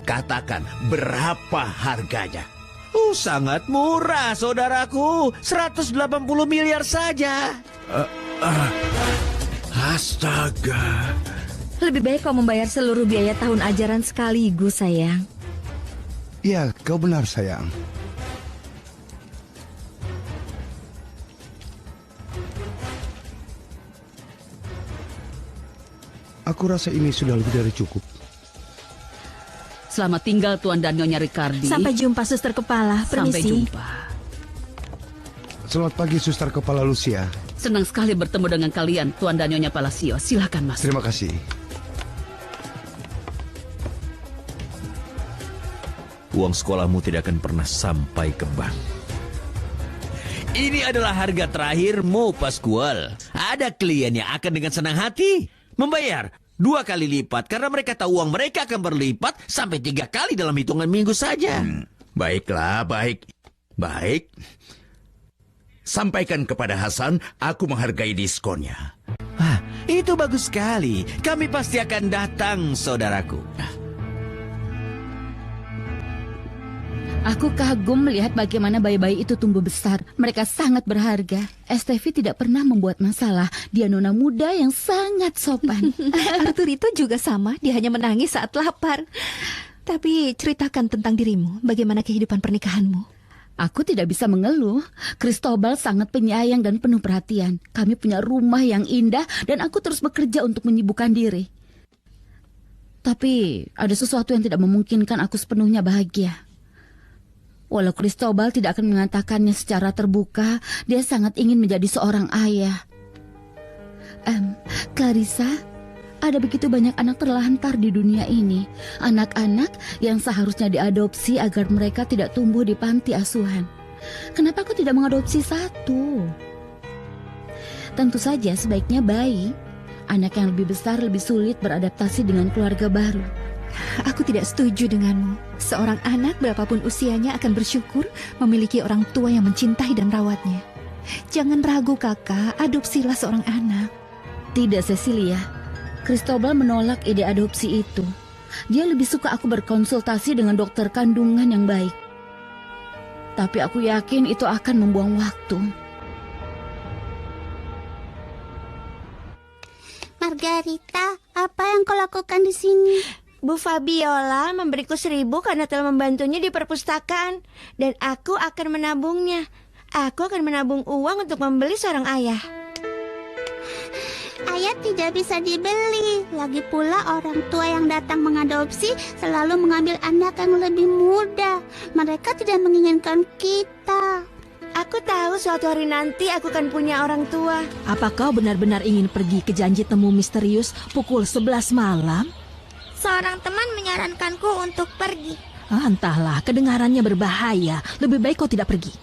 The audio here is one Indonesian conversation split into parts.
Katakan, berapa harganya? Sangat murah, saudaraku. 180 miliar saja. Astaga. Lebih baik kau membayar seluruh biaya tahun ajaran sekaligus, sayang. Ya, kau benar, sayang. Aku rasa ini sudah lebih dari cukup. Selamat tinggal Tuan dan Nyonya Ricardi. Sampai jumpa, Suster Kepala. Permisi. Sampai jumpa. Selamat pagi, Suster Kepala Lucia. Senang sekali bertemu dengan kalian, Tuan dan Nyonya Palacio. Silakan masuk. Terima kasih. Uang sekolahmu tidak akan pernah sampai ke bank. Ini adalah harga terakhirmu, Pascual. Ada klien yang akan dengan senang hati membayar 2 kali lipat karena mereka tahu uang mereka akan berlipat sampai 3 kali dalam hitungan minggu saja. Baiklah, baik. Sampaikan kepada Hasan, aku menghargai diskonnya. Itu bagus sekali. Kami pasti akan datang, saudaraku. Aku kagum melihat bagaimana bayi-bayi itu tumbuh besar. Mereka sangat berharga. Estevi tidak pernah membuat masalah. Dia nona muda yang sangat sopan. Arthur itu juga sama. Dia hanya menangis saat lapar. Tapi ceritakan tentang dirimu. Bagaimana kehidupan pernikahanmu? Aku tidak bisa mengeluh. Cristobal sangat penyayang dan penuh perhatian. Kami punya rumah yang indah dan aku terus bekerja untuk menyibukkan diri. Tapi ada sesuatu yang tidak memungkinkan aku sepenuhnya bahagia. Walau Cristobal tidak akan mengatakannya secara terbuka, dia sangat ingin menjadi seorang ayah. Clarissa, ada begitu banyak anak terlantar di dunia ini. Anak-anak yang seharusnya diadopsi agar mereka tidak tumbuh di panti asuhan. Kenapa aku tidak mengadopsi satu? Tentu saja sebaiknya bayi. Anak yang lebih besar lebih sulit beradaptasi dengan keluarga baru. Aku tidak setuju denganmu. Seorang anak berapapun usianya akan bersyukur memiliki orang tua yang mencintai dan merawatnya. Jangan ragu kakak, adopsilah seorang anak. Tidak, Cecilia. Cristobal menolak ide adopsi itu. Dia lebih suka aku berkonsultasi dengan dokter kandungan yang baik. Tapi aku yakin itu akan membuang waktu. Margarita, apa yang kau lakukan di sini? Bu Fabiola memberiku 1.000 karena telah membantunya di perpustakaan. Dan aku akan menabungnya. Aku akan menabung uang untuk membeli seorang ayah. Ayah tidak bisa dibeli. Lagi pula orang tua yang datang mengadopsi selalu mengambil anak yang lebih muda. Mereka tidak menginginkan kita. Aku tahu suatu hari nanti aku akan punya orang tua. Apa kau benar-benar ingin pergi ke janji temu misterius pukul 11 malam? Seorang teman menyarankanku untuk pergi. Entahlah, kedengarannya berbahaya. Lebih baik kau tidak pergi.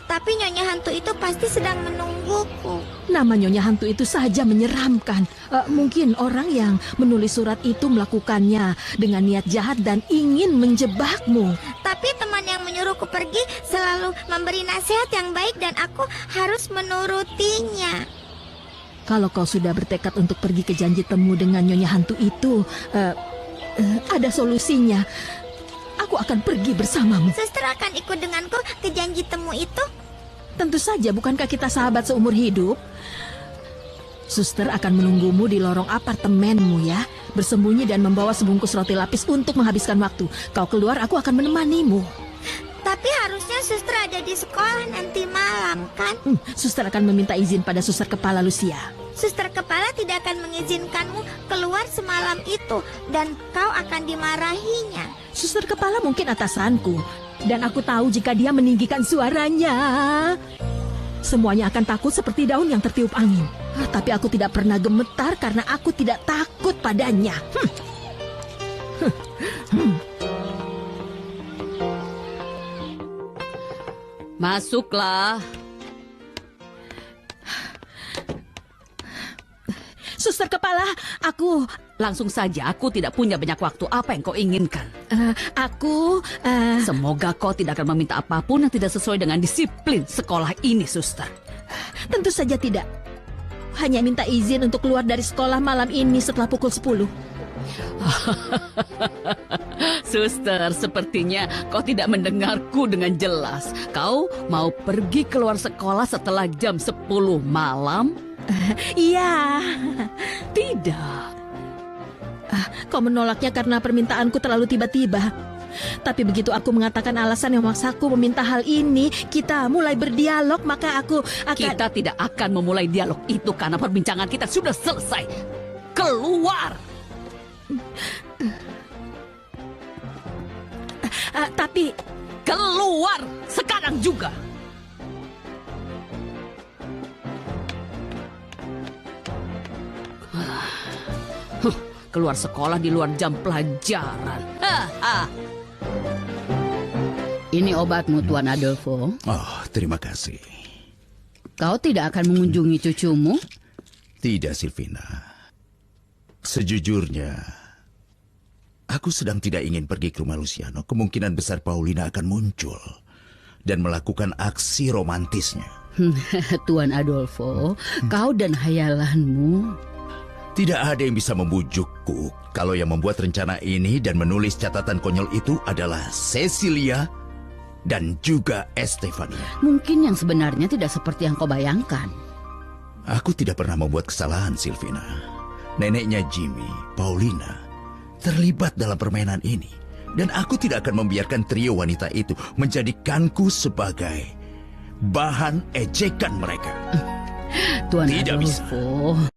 Tapi nyonya hantu itu pasti sedang menungguku. Nama nyonya hantu itu saja menyeramkan. Mungkin orang yang menulis surat itu melakukannya dengan niat jahat dan ingin menjebakmu. Tapi teman yang menyuruhku pergi selalu memberi nasihat yang baik dan aku harus menurutinya. Kalau kau sudah bertekad untuk pergi ke janji temu dengan nyonya hantu itu, ada solusinya. Aku akan pergi bersamamu. Suster akan ikut denganku ke janji temu itu? Tentu saja, bukankah kita sahabat seumur hidup? Suster akan menunggumu di lorong apartemenmu ya, bersembunyi dan membawa sebungkus roti lapis untuk menghabiskan waktu. Kau keluar, aku akan menemanimu. Tapi harusnya suster ada di sekolah nanti malam, kan? Suster akan meminta izin pada suster kepala Lucia. Suster kepala tidak akan mengizinkanmu keluar semalam itu, dan kau akan dimarahinya. Suster kepala mungkin atasanku, dan aku tahu jika dia meninggikan suaranya, semuanya akan takut seperti daun yang tertiup angin. Tapi aku tidak pernah gemetar karena aku tidak takut padanya. Masuklah. Suster kepala, aku... Langsung saja, aku tidak punya banyak waktu. Apa yang kau inginkan? Semoga kau tidak akan meminta apapun yang tidak sesuai dengan disiplin sekolah ini, suster. Tentu saja tidak. Hanya minta izin untuk keluar dari sekolah malam ini setelah pukul 10. Suster, sepertinya kau tidak mendengarku dengan jelas. Kau mau pergi keluar sekolah setelah jam 10 malam? Iya. Tidak. Kau menolaknya karena permintaanku terlalu tiba-tiba. Tapi begitu aku mengatakan alasan yang memaksaku meminta hal ini, kita mulai berdialog, maka aku akan... Kita tidak akan memulai dialog itu karena perbincangan kita sudah selesai. Keluar! Tapi... Keluar! Sekarang juga! Keluar sekolah di luar jam pelajaran. Ini obatmu, Tuan Adolfo. Oh, terima kasih. Kau tidak akan mengunjungi cucumu? Tidak, Silvina. Sejujurnya, aku sedang tidak ingin pergi ke rumah Luciano. Kemungkinan besar Paulina akan muncul dan melakukan aksi romantisnya. Tuan Adolfo, kau dan hayalanmu... Tidak ada yang bisa membujukku kalau yang membuat rencana ini dan menulis catatan konyol itu adalah Cecilia dan juga Estefania. Mungkin yang sebenarnya tidak seperti yang kau bayangkan. Aku tidak pernah membuat kesalahan, Silvina. Neneknya Jimmy, Paulina, terlibat dalam permainan ini. Dan aku tidak akan membiarkan trio wanita itu menjadikanku sebagai bahan ejekan mereka. Tuan Tidak bisa. Adolfo...